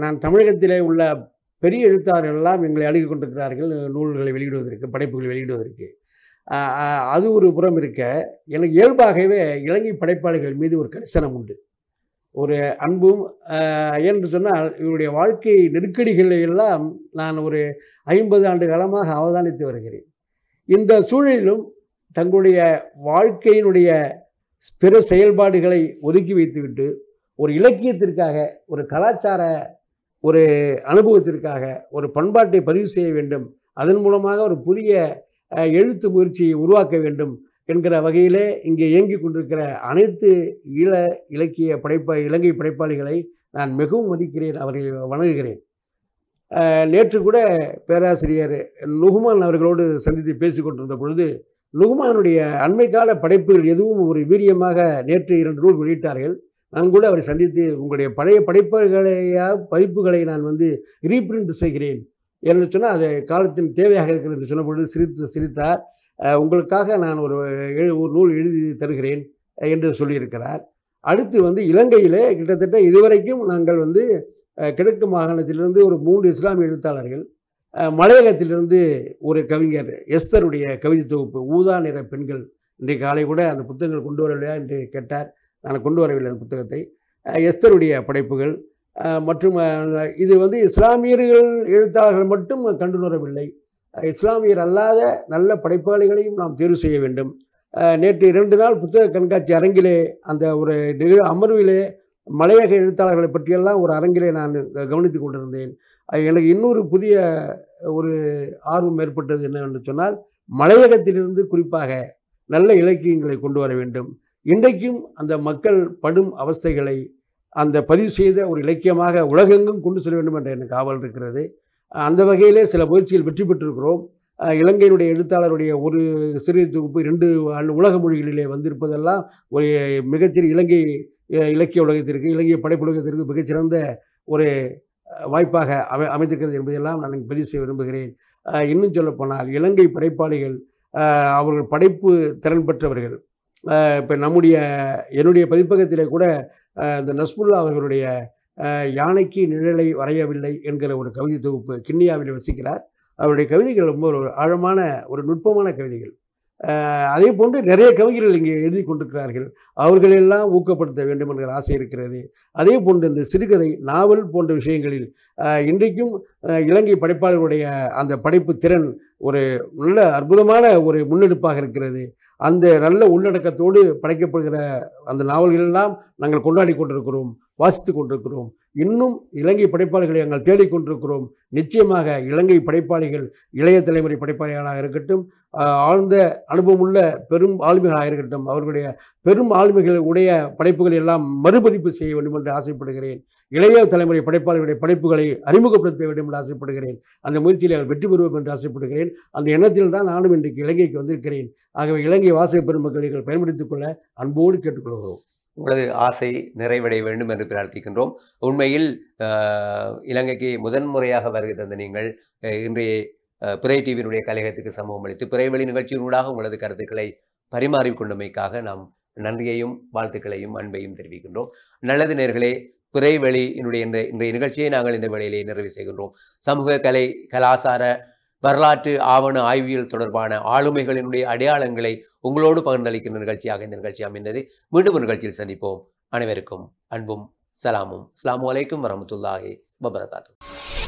நான் தமிழகத்திலே உள்ள பெரிய எழுத்தாளர்கள் எல்லாம் எங்களை அணுகி கொண்டிருக்கிறார்கள் நூல்களை வெளியிடுவதற்கு, படைப்புகளை வெளியிடுவதற்கு. அது ஒரு புறம் இருக்க, எனக்கு இயல்பாகவே இலங்கை படைப்பாளிகள் மீது ஒரு கரிசனம் உண்டு, ஒரு அன்பும். என்று சொன்னால் இவருடைய வாழ்க்கை நெருக்கடிகளை எல்லாம் நான் ஒரு 50 ஆண்டு காலமாக அவதானித்து வருகிறேன். இந்த சூழலிலும் தங்களுடைய வாழ்க்கையினுடைய பிற செயல்பாடுகளை ஒதுக்கி வைத்துவிட்டு ஒரு இலக்கியத்திற்காக, ஒரு கலாச்சார ஒரு அனுபவத்திற்காக ஒரு பண்பாட்டை பதிவு செய்ய வேண்டும், அதன் மூலமாக ஒரு புதிய எழுத்து முயற்சியை உருவாக்க வேண்டும் என்கிற வகையிலே இங்கே இயங்கிக் கொண்டிருக்கிற அனைத்து இலங்கை படைப்பாளிகளை நான் மிகவும் மதிக்கிறேன், அவரை வணங்குகிறேன். நேற்று கூட பேராசிரியர் நுகுமான் அவர்களோடு சந்தித்து பேசி கொண்டிருந்த பொழுது, நுகுமானுடைய அண்மை கால படைப்புகள் எதுவும் ஒரு வீரியமாக நேற்று 2 நூல் வெளியிட்டார்கள். நான் கூட அவரை சந்தித்து உங்களுடைய பழைய பதிப்புகளை நான் ரீபிரிண்ட் செய்கிறேன் என்று சொன்னால் அது காலத்தின் தேவையாக இருக்கிறது என்று சொன்ன பொழுது சிரித்தார். உங்களுக்காக நான் ஒரு நூல் எழுதி தருகிறேன் என்று சொல்லியிருக்கிறார். அடுத்து இலங்கையிலே கிட்டத்தட்ட இதுவரைக்கும் நாங்கள் கிழக்கு மாகாணத்திலிருந்து ஒரு 3 இஸ்லாமிய எழுத்தாளர்கள், மலையகத்திலிருந்து ஒரு கவிஞர் எஸ்தருடைய கவிதை தொகுப்பு ஊதா நிற பெண்கள், இன்றைக்கு காலை கூட அந்த புத்தகங்கள் கொண்டு வரலையா என்று கேட்டார். நான் கொண்டு வரவில்லை அந்த புத்தகத்தை. எஸ்தருடைய படைப்புகள் மற்றும் இது இஸ்லாமியர்கள் எழுத்தாளர்கள் மட்டும் கண்டுணரவில்லை, இஸ்லாமியர் அல்லாத நல்ல படைப்பாளிகளையும் நாம் தேர்வு செய்ய வேண்டும். நேற்று 2 நாள் புத்தக கண்காட்சி அரங்கிலே அந்த ஒரு அமர்விலே மலையக எழுத்தாளர்களை பற்றியெல்லாம் ஒரு அரங்கிலே நான் கவனித்து கொண்டிருந்தேன். எனக்கு இன்னொரு புதிய ஒரு ஆர்வம் ஏற்பட்டது என்னவென்று சொன்னால், மலையகத்திலிருந்து குறிப்பாக நல்ல இலக்கியங்களை கொண்டு வர வேண்டும். இன்றைக்கும் அந்த மக்கள் படும் அவஸ்தைகளை அந்த பதிவு செய்த ஒரு இலக்கியமாக உலகெங்கும் கொண்டு செல்ல வேண்டும் என்ற எனக்கு ஆவல் இருக்கிறது. அந்த வகையிலே சில முயற்சிகள் வெற்றி பெற்றிருக்கிறோம். இலங்கையினுடைய எழுத்தாளருடைய ஒரு சிறிய தொகுப்பு 2 உலக மொழிகளிலே வந்திருப்பதெல்லாம் ஒரு மிகச்சிறிய இலங்கை இலக்கிய உலகத்திற்கு, இலங்கை படைப்புலகத்திற்கு மிகச்சிறந்த ஒரு வாய்ப்பாக அமைந்திருக்கிறது என்பதையெல்லாம் நான் பதிவு செய்ய விரும்புகிறேன். இன்னும் சொல்லப்போனால் இலங்கை படைப்பாளிகள் அவர்கள் படைப்பு திறன் பெற்றவர்கள். இப்போ என்னுடைய பதிப்பகத்திலே கூட இந்த நஸ்முல்லா அவர்களுடைய யானைக்கு நிழலை வரையவில்லை என்கிற ஒரு கவிதை தொகுப்பு கிண்ணியாவில் வசிக்கிறார். அவருடைய கவிதைகள் ரொம்ப ஒரு ஆழமான ஒரு நுட்பமான கவிதைகள். அதே போன்று நிறைய கவிஞர்கள் இங்கே எழுதி கொண்டிருக்கிறார்கள். அவர்களெல்லாம் ஊக்கப்படுத்த வேண்டும் என்கிற ஆசை இருக்கிறது. அதே போன்று இந்த சிறுகதை, நாவல் போன்ற விஷயங்களில் இன்றைக்கும் இலங்கை படைப்பாளர்களுடைய அந்த படைப்பு திறன் ஒரு நல்ல அற்புதமான ஒரு முன்னெடுப்பாக இருக்கிறது. அந்த நல்ல உள்ளடக்கத்தோடு படைக்கப்படுகிற அந்த நாவல்களெல்லாம் நாங்கள் கொண்டாடி கொண்டிருக்கிறோம், வாசித்து கொண்டிருக்கிறோம். இன்னும் இலங்கை படைப்பாளிகளை நாங்கள் தேடிக்கொண்டிருக்கிறோம். நிச்சயமாக இலங்கை படைப்பாளிகள், இளைய தலைமுறை படைப்பாளிகளாக இருக்கட்டும், ஆழ்ந்த அனுபவமுள்ள பெரும் ஆளுமைகளாக இருக்கட்டும், அவர்களுடைய பெரும் ஆளுமைகள் உடைய படைப்புகளை எல்லாம் மறுபதிப்பு செய்ய வேண்டும் என்று ஆசைப்படுகிறேன். இளைய தலைமுறை படைப்பாளிகளுடைய படைப்புகளை அறிமுகப்படுத்த வேண்டும் என்று ஆசைப்படுகிறேன். அந்த முயற்சியில் அவர் வெற்றி பெறுவோம் என்று ஆசைப்படுகிறேன். அந்த எண்ணத்தில் தான் நானும் இன்றைக்கு இலங்கைக்கு வந்திருக்கிறேன். ஆகவே இலங்கை வாசக பெருமக்களை நீங்கள் பயன்படுத்திக் கொள்ள அன்போடு கேட்டுக்கொள்கிறோம். உங்களது ஆசை நிறைவடைய வேண்டும் என்று பிரார்த்திக்கின்றோம். உண்மையில் இலங்கைக்கு முதன்முறையாக வருகை தந்த நீங்கள் இன்றைய பிறை டிவியினுடைய கலையகத்துக்கு சமூகம் அளித்து பிறைவெளி நிகழ்ச்சியினூடாக உங்களது கருத்துக்களை பரிமாறிக்கொண்டமைக்காக நாம் நன்றியையும் வாழ்த்துக்களையும் அன்பையும் தெரிவிக்கின்றோம். நல்லது நேயர்களே, பிறைவெளியினுடைய இன்றைய நிகழ்ச்சியை நாங்கள் இந்த வேளையிலே நிறைவு செய்கின்றோம். சமூக கலை, கலாசார, வரலாற்று ஆவண ஆய்வியல் தொடர்பான ஆளுமைகளினுடைய அடையாளங்களை உங்களோடு பகிர்ந்தளிக்கின்ற நிகழ்ச்சியாக இந்த நிகழ்ச்சி அமைந்தது. மீண்டும் ஒரு நிகழ்ச்சியில் சந்திப்போம். அனைவருக்கும் அன்பும் சலாமும். அஸ்ஸலாமு அலைக்கும் வரஹ்மத்துல்லாஹி வபரகாத்துஹு.